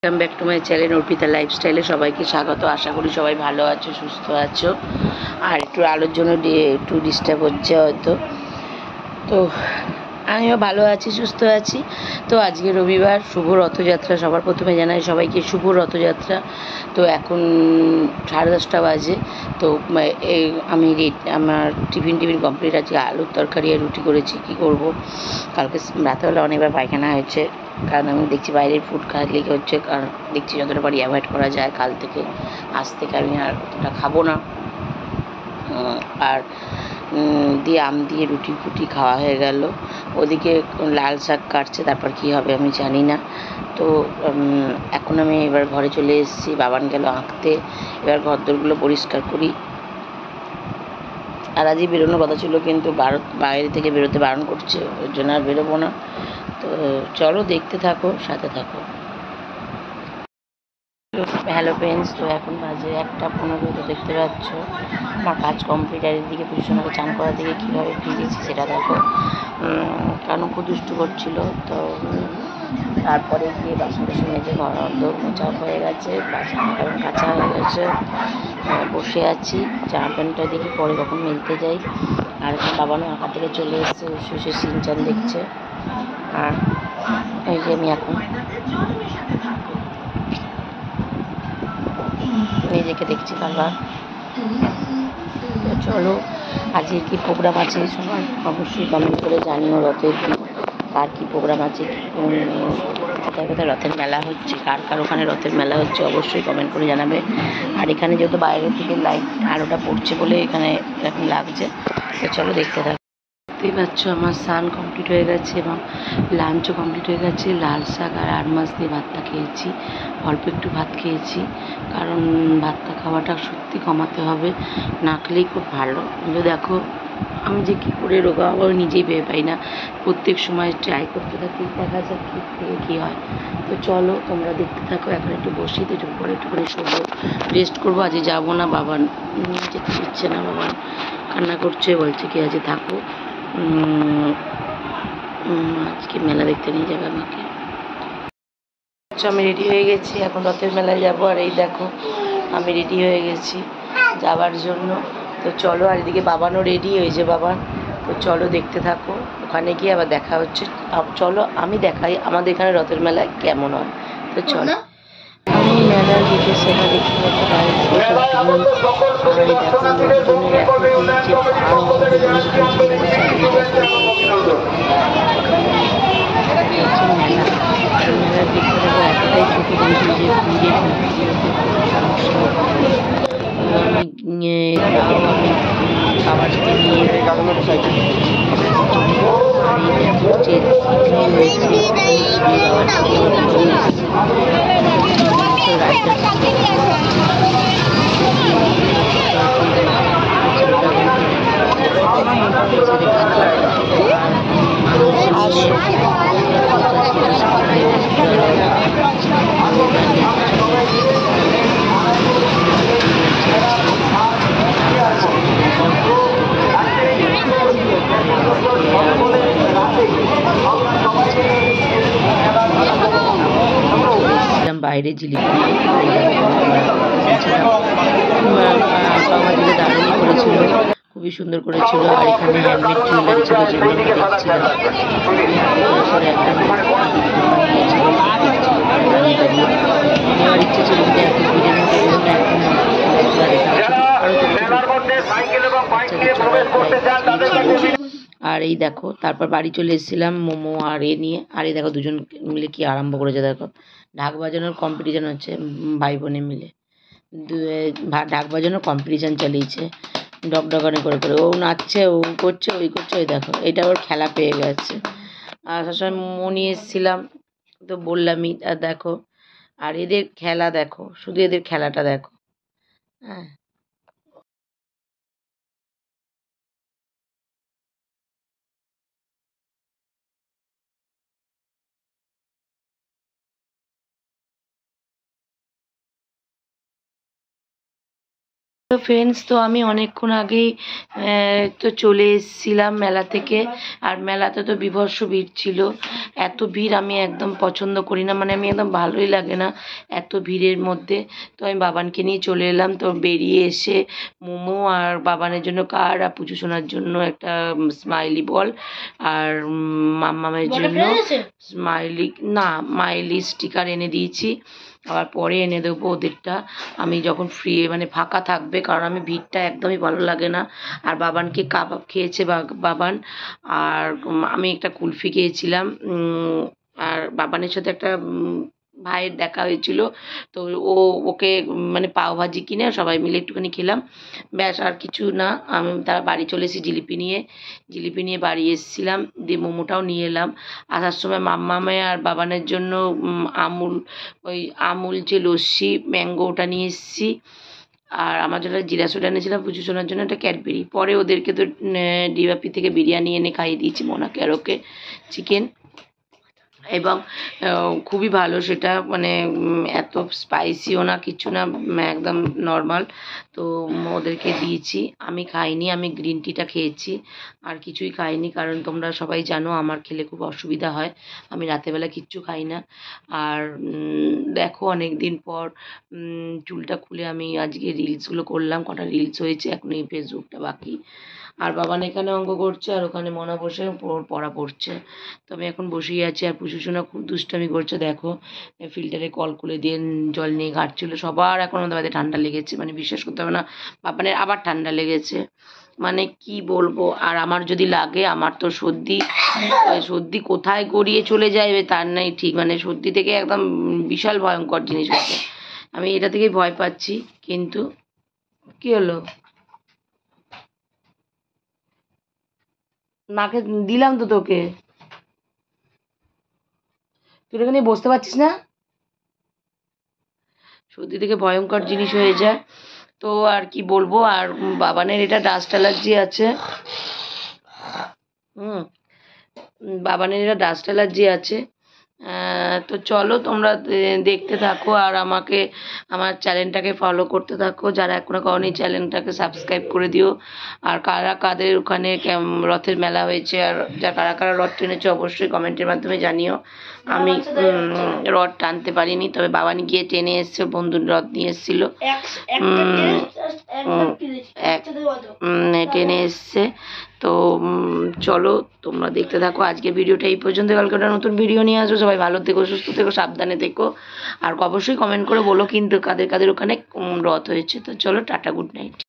Welcome back to my channel Arpita লাইফস্টাইলে সবাইকে স্বাগত। আশা করি সবাই ভালো আছো, সুস্থ আছো। আর একটু আলোর জন্য একটু ডিস্টার্ব হচ্ছে হয়তো। তো আমিও ভালো আছি, সুস্থ আছি। তো আজকে রবিবার, শুভ রথযাত্রা। সবার প্রথমে জানাই সবাইকে শুভ রথযাত্রা। তো এখন 10:30 বাজে। তো আমি আমার টিফিন কমপ্লিট আছে। আলুর তরকারি আর রুটি করেছি। কি করব, কালকে রাতেবেলা অনেকবার পায়খানা হয়েছে, কারণ আমি দেখছি বাইরের ফুড খাইলে হচ্ছে, কারণ দেখছি যতটা পারি অ্যাভয়েড করা যায়। কাল থেকে আজ থেকে আমি আর অতটা খাবো না। আর দিয়ে আম দিয়ে রুটি ফুটি খাওয়া হয়ে গেল। ওদিকে লাল শাক কাটছে, তারপর কি হবে আমি জানি না। তো এখন আমি এবার ঘরে চলে এসেছি। বাবান গেল আঁকতে, এবার ঘরদোরগুলো পরিষ্কার করি। আর আজই বেরোনোর কথা ছিল, কিন্তু বাইরে থেকে বেরোতে বারণ করছে, ওই জন্য আর বেরোবো না। তো চলো দেখতে থাকো, সাথে থাকো। হ্যালো ফ্রেন্ডস, তো এখন বাজে 1:15। তো দেখতে পাচ্ছ আমার কাজ কমপ্লিট। আর এদিকে পুজোকে চান করার দিকে কীভাবে ফিরেছি সেটা দেখো। কারণ খুব দুষ্টু করছিল। তো তারপরে গিয়ে বাসন টাসন মেজে ঘর মোচা হয়ে গেছে, বাসন কারণ কাঁচা হয়ে গেছে। বসে আছি, জামা প্যান্টটা দেখি পরে কখন মেলতে যাই। আর বাবানও আঁকা থেকে চলে এসছে, শুষে সিনচান দেখছে। আর এই যে আমি এখন নিজেকে দেখছি বারবার। তো চলো, আজকে কী প্রোগ্রাম আছে সবাই অবশ্যই কমেন্ট করে জানিও। রথের কার কী প্রোগ্রাম আছে, কোথায় কোথায় রথের মেলা হচ্ছে, কার কার ওখানে রথের মেলা হচ্ছে অবশ্যই কমেন্ট করে জানাবে। আর এখানে যেহেতু বাইরে থেকে লাইট আলোটা পড়ছে বলে এখানে এরকম লাগছে। তো চলো দেখতে থাকো। দেখতেই পাচ্ছ আমার স্নান কমপ্লিট হয়ে গেছে এবং লাঞ্চও কমপ্লিট হয়ে গেছে। লাল শাক আর 8 মাছ দিয়ে ভাতটা খেয়েছি, অল্প একটু ভাত খেয়েছি, কারণ ভাতটা খাওয়াটা সত্যি কমাতে হবে, না খেলেই খুব ভালো। কিন্তু দেখো আমি যে কী করে রোগা হবো নিজেই ভেবে পাই না। প্রত্যেক সময় ট্রাই করতে থাকি, দেখা যাক কী থেকে কী হয়। তো চলো তোমরা দেখতে থাকো। এখন একটু বসি, তো একটু পরে একটু করে শোবো, রেস্ট করবো। আজকে যাবো না, বাবান যেতে দিচ্ছে না, বাবান কান্না করছে, বলছে কি আজকে থাকো, আজকে মেলা দেখতে নিয়ে যাবে আমাকে। আচ্ছা, আমি রেডি হয়ে গেছি, এখন রথের মেলায় যাবো। আর এই দেখো আমি রেডি হয়ে গেছি যাওয়ার জন্য। তো চলো, আর এদিকে বাবানও রেডি হয়েছে, বাবান। তো চলো দেখতে থাকো, ওখানে গিয়ে আবার দেখা হচ্ছে। চলো আমি দেখাই আমাদের এখানে রথের মেলায় কেমন হয়। তো চলো, আমি মেলার গেটে সেটা দেখতে পাচ্ছি, বাইরে থেকে সব ভিড়। আর এই দেখো লোকজনের এত ভিড় যে পার হওয়াতে বসে গেছে মেলা। মেলার দিকটা দেখো এতটাই ছোটো করেছিল যে ভিড়ে আমি খাবার নিয়ে বাইরে জিলিপি পাওয়া দিলে দারুণই করেছিল, খুবই সুন্দর করেছিল। আর এখানে হ্যান্ডমেড জুয়েলারি ছিল, যেগুলো আমি দেখছিলাম। নেওয়ার ইচ্ছে ছিল, কিন্তু এত ভিড়ের মধ্যে আর এই দেখো তারপর বাড়ি চলে এসেছিলাম মোমো আর এ নিয়ে। আর এই দেখো দুজন মিলে কি আরম্ভ করেছে, দেখো ঢাক বাজানোর কম্পিটিশন হচ্ছে, ভাই বোনে মিলে ঢাক বাজানোর কম্পিটিশন চালিয়েছে, ডগডগানি করে করে। ও নাচছে, ও করছে, ওই করছে, ওই দেখো এটা ওর খেলা পেয়ে গেছে। আর সবসময় মোমো নিয়ে এসেছিলাম, তো বললামই। আর দেখো, আর এদের খেলা দেখো, শুধু এদের খেলাটা দেখো। হ্যাঁ, তো ফ্রেন্ডস, তো আমি অনেকক্ষণ আগেই তো চলে এসেছিলাম মেলা থেকে। আর মেলাতে তো বীভৎস ভিড় ছিল। এত ভিড় আমি একদম পছন্দ করি না, মানে আমি একদম ভালোই লাগে না এত ভিড়ের মধ্যে। তো আমি বাবানকে নিয়ে চলে এলাম। তো বেরিয়ে এসে মোমো আর বাবানের জন্য কার্ড আর পুজো শোনার জন্য একটা স্মাইলি বল আর মাম্মামের জন্য স্মাইলি না মাইলি স্টিকার এনে দিয়েছি। আবার পরে এনে দেবো ওদেরটা আমি যখন ফ্রি মানে ফাঁকা থাকবে, কারণ আমি ভিড়টা একদমই ভালো লাগে না। আর বাবানকে কাবাব খেয়েছে বাবান, আর আমি একটা কুলফি খেয়েছিলাম। আর বাবানের সাথে একটা ভাইয়ের দেখা হয়েছিল, তো ওকে মানে পাওভাজি কিনে সবাই মিলে একটুখানি খেলাম, ব্যাস আর কিছু না। আমি তারা বাড়ি চলে এসেছি জিলিপি নিয়ে বাড়ি এসেছিলাম, দিয়ে মোমোটাও নিয়ে এলাম। আসার সময় মাম্মামে আর বাবানের জন্য আমুল যে লস্যি ম্যাঙ্গো ওটা নিয়ে এসেছি। আর আমার জন্য জিরা সোডা এনেছিলাম পুজো শোনার জন্য, একটা ক্যাডবেরি। পরে ওদেরকে তো ডিবাপি থেকে বিরিয়ানি এনে খাইয়ে দিয়েছি, মোনাকে আর ওকে চিকেন, এবং খুবই ভালো সেটা, মানে এত স্পাইসিও না কিছু না, একদম নর্মাল। তো ওদেরকে দিয়েছি, আমি খাইনি, আমি গ্রিন টিটা খেয়েছি, আর কিছুই খাইনি। কারণ তোমরা সবাই জানো আমার খেলে খুব অসুবিধা হয়, আমি রাতেরবেলা কিচ্ছু খাই না। আর দেখো অনেক দিন পর চুলটা খুলে আমি আজকে রিলসগুলো করলাম, কটা রিলস হয়েছে, এখন এই ফেসবুকটা বাকি। আর বাবান এখানে অঙ্ক করছে, আর ওখানে মনা বসে পড়া পড়ছে। তো আমি এখন বসেই আছি। আর পুষুসোনা খুব দুষ্টামি করছে, দেখো ফিল্টারে কল খুলে দিয়ে জল নিয়ে ঘাটছিল। সবার এখন আমাদের বাড়িতে ঠান্ডা লেগেছে, মানে বিশ্বাস করতে হবে না, বাবানের আবার ঠান্ডা লেগেছে, মানে কি বলবো। আর আমার যদি লাগে, আমার তো সর্দি কোথায় গড়িয়ে চলে যাবে তার নাই ঠিক, মানে সর্দি থেকে একদম বিশাল ভয়ঙ্কর জিনিস হচ্ছে। আমি এটা থেকেই ভয় পাচ্ছি। কিন্তু কি হলো, নাকে দিলাম তো তোকে, তুই এখানে বসতে পারছিস না, সর্দি থেকে ভয়ঙ্কর জিনিস হয়ে যায়। তো আর কি বলবো। আর বাবানের এটা ডাস্ট অ্যালার্জি আছে। বাবানের এটা ডাস্ট অ্যালার্জি আছে। তো চলো তোমরা দেখতে থাকো, আর আমার চ্যানেলটাকে ফলো করতে থাকো, যারা এখনো করোনি চ্যানেলটাকে সাবস্ক্রাইব করে দিও। আর কাদের ওখানে রথের মেলা হয়েছে, আর কারা কারা রথ টেনেছে অবশ্যই কমেন্টের মাধ্যমে জানিও। আমি রথ টানতে পারিনি, তবে বাবানি গিয়ে টেনে এসছে, বন্ধুর রথ নিয়ে এসেছিল, টেনে এসছে। তো চলো তোমরা দেখতে থাকো। আজকের ভিডিওটা এই পর্যন্ত, কালকে একটা নতুন ভিডিও নিয়ে আসবো। সবাই ভালো থেকো, সুস্থ থেকো, সাবধানে থেকো। আর অবশ্যই কমেন্ট করে বলো কিন্তু কাদের কাদের ওখানে রথ হয়েছে। তো চলো টাটা, গুড নাইট।